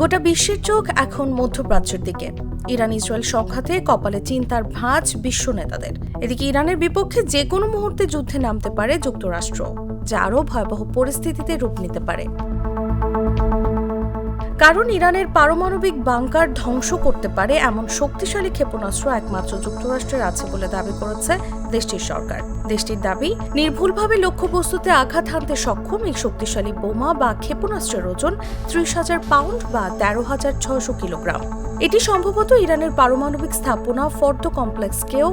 গোটা বিশ্বের চোখ এখন মধ্যপ্রাচ্যের দিকে। ইরান ইসরায়েল সংঘাতে কপালে চিন্তার ভাঁজ বিশ্ব নেতাদের। এদিকে ইরানের বিপক্ষে যে কোনো মুহূর্তে যুদ্ধে নামতে পারে যুক্তরাষ্ট্র, যা আরও ভয়াবহ পরিস্থিতিতে রূপ নিতে পারে। কারণ ইরানের পারমাণবিক বাংকার ধ্বংস করতে পারে এমন শক্তিশালী ক্ষেপণাস্ত্র একমাত্র যুক্তরাষ্ট্রের আছে বলে দাবি করেছে দেশটির সরকার। দেশটির দাবি, নির্ভুলভাবে লক্ষ্যবস্তুতে আঘাত হানতে সক্ষম এই শক্তিশালী বোমা বা ক্ষেপণাস্ত্রের ওজন 30,000 পাউন্ড বা 13,600 কিলোগ্রাম। এটি সম্ভবত ইরানের পারমাণবিক স্থাপনা ফর্দো কমপ্লেক্সকেও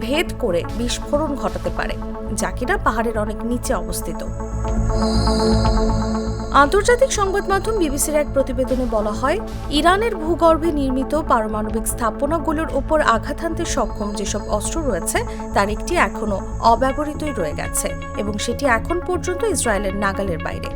ভেদ করে বিস্ফোরণ ঘটাতে পারে, যা কিনা পাহাড়ের অনেক নিচে অবস্থিত। আন্তর্জাতিক সংবাদ মাধ্যম বিবিসির এক প্রতিবেদনে বলা হয়, ইরানের ভূগর্ভে নির্মিত পারমাণবিক স্থাপনাগুলোর উপর আঘাত হানতে সক্ষম যেসব অস্ত্র রয়েছে তার একটি এখনও অব্যবহৃতই রয়ে গেছে এবং সেটি এখন পর্যন্ত ইসরায়েলের নাগালের বাইরে।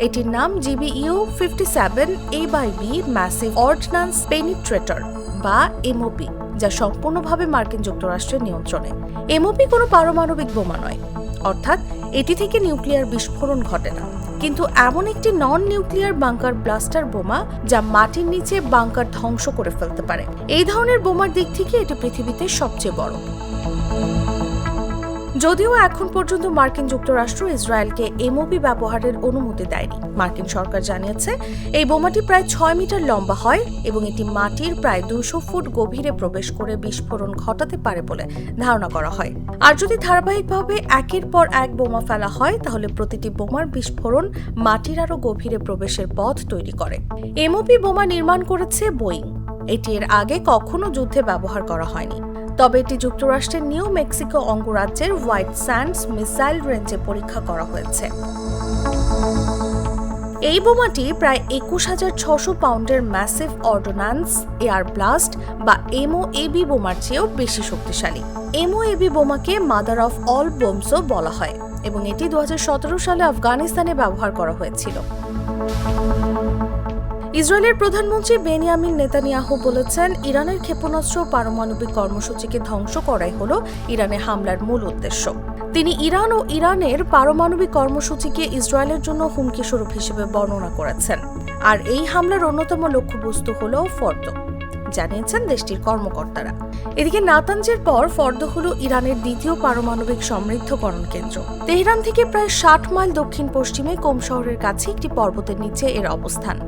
এটির নাম GBU-57A/B ম্যাসিভ অর্ডিন্যান্স পেনিট্রেটর বা এমওপি, যা সম্পূর্ণভাবে মার্কিন যুক্তরাষ্ট্রের নিয়ন্ত্রণে। এমওপি কোনো পারমাণবিক বোমা নয়, অর্থাৎ এটি থেকে নিউক্লিয়ার বিস্ফোরণ ঘটে না, কিন্তু এমন একটি নন নিউক্লিয়ার বাংকার ব্লাস্টার বোমা যা মাটির নিচে বাংকার ধ্বংস করে ফেলতে পারে। এই ধরনের বোমার দিক থেকে এটি পৃথিবীতে সবচেয়ে বড়। যদিও এখন পর্যন্ত মার্কিন যুক্তরাষ্ট্র ইসরায়েলকে এমওপি ব্যবহারের অনুমতি দেয়নি। মার্কিন সরকার জানিয়েছে এই বোমাটি প্রায় 6 মিটার লম্বা হয় এবং এটি মাটির প্রায় 200 ফুট গভীরে প্রবেশ করে বিস্ফোরণ ঘটাতে পারে বলে ধারণা করা হয়। আর যদি ধারাবাহিকভাবে একের পর এক বোমা ফেলা হয় তাহলে প্রতিটি বোমার বিস্ফোরণ মাটির আরও গভীরে প্রবেশের পথ তৈরি করে। এমওপি বোমা নির্মাণ করেছে বোয়িং। এটি এর আগে কখনো যুদ্ধে ব্যবহার করা হয়নি, তবে এটি যুক্তরাষ্ট্রের নিউ মেক্সিকো অঙ্গরাজ্যের হোয়াইট স্যান্ডস মিসাইল রেঞ্জে পরীক্ষা করা হয়েছে। এই বোমাটি প্রায় 21,600 পাউন্ডের ম্যাসিভ অর্ডিন্যান্স এয়ার ব্লাস্ট বা এমওএবি বোমার চেয়েও বেশি শক্তিশালী। এমওএবি বোমাকে মাদার অফ অল বোমসও বলা হয় এবং এটি 2017 সালে আফগানিস্তানে ব্যবহার করা হয়েছিল। ইসরায়েলের প্রধানমন্ত্রী বেনিয়ামিন নেতানিয়াহু বলেছেন, ইরানের ক্ষেপণাস্ত্র পারমাণবিক কর্মসূচিকে ধ্বংস করাই হল ইরানে হামলার মূল উদ্দেশ্য। তিনি ইরান ও ইরানের পারমাণবিক কর্মসূচিকে ইসরায়েলের জন্য হুমকি স্বরূপ হিসেবে বর্ণনা করেছেন। আর এই হামলার অন্যতম লক্ষ্যবস্তু হল ফর্দো, জানিয়েছেন দেশটির কর্মকর্তারা। এদিকে নাতানজের পর ফর্দো হল ইরানের দ্বিতীয় পারমাণবিক সমৃদ্ধকরণ কেন্দ্র। তেহরান থেকে প্রায় 60 মাইল দক্ষিণ পশ্চিমে কোম শহরের কাছে একটি পর্বতের নিচে এর অবস্থান।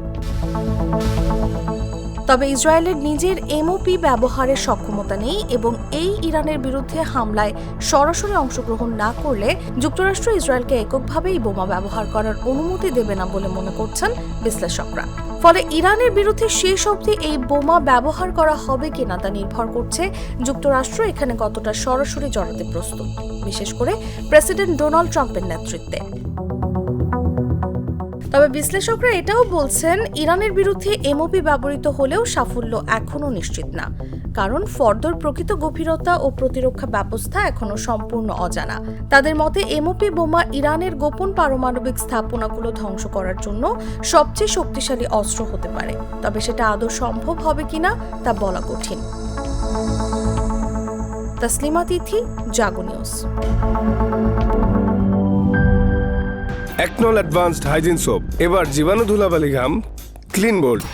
তবে ইসরায়েলের নিজের এমওপি ব্যবহারের সক্ষমতা নেই এবং এই ইরানের বিরুদ্ধে হামলায় সরাসরি অংশগ্রহণ না করলে যুক্তরাষ্ট্র ইসরায়েলকে এককভাবে এই বোমা ব্যবহার করার অনুমতি দেবে না বলে মনে করছেন বিশ্লেষকরা। ফলে ইরানের বিরুদ্ধে শেষ অবধি এই বোমা ব্যবহার করা হবে কিনা তা নির্ভর করছে যুক্তরাষ্ট্র এখানে কতটা সরাসরি জড়াতে প্রস্তুত, বিশেষ করে প্রেসিডেন্ট ডোনাল্ড ট্রাম্পের নেতৃত্বে। তবে বিশ্লেষকরা এটাও বলছেন, ইরানের বিরুদ্ধে এমওপি ব্যবহৃত হলেও সাফল্য এখনও নিশ্চিত না, কারণ ফর্দোর প্রকৃত গভীরতা ও প্রতিরক্ষা ব্যবস্থা এখনও সম্পূর্ণ অজানা। তাদের মতে এমওপি বোমা ইরানের গোপন পারমাণবিক স্থাপনাগুলো ধ্বংস করার জন্য সবচেয়ে শক্তিশালী অস্ত্র হতে পারে, তবে সেটা আদৌ সম্ভব হবে কিনা তা বলা কঠিন। তাসলিমা তিথি, জাগো নিউজ। একনল অ্যাডভান্সড হাইজিন সোপ, এবার জীবাণু ধুলাবালি ঘাম ক্লিন বোল্ড।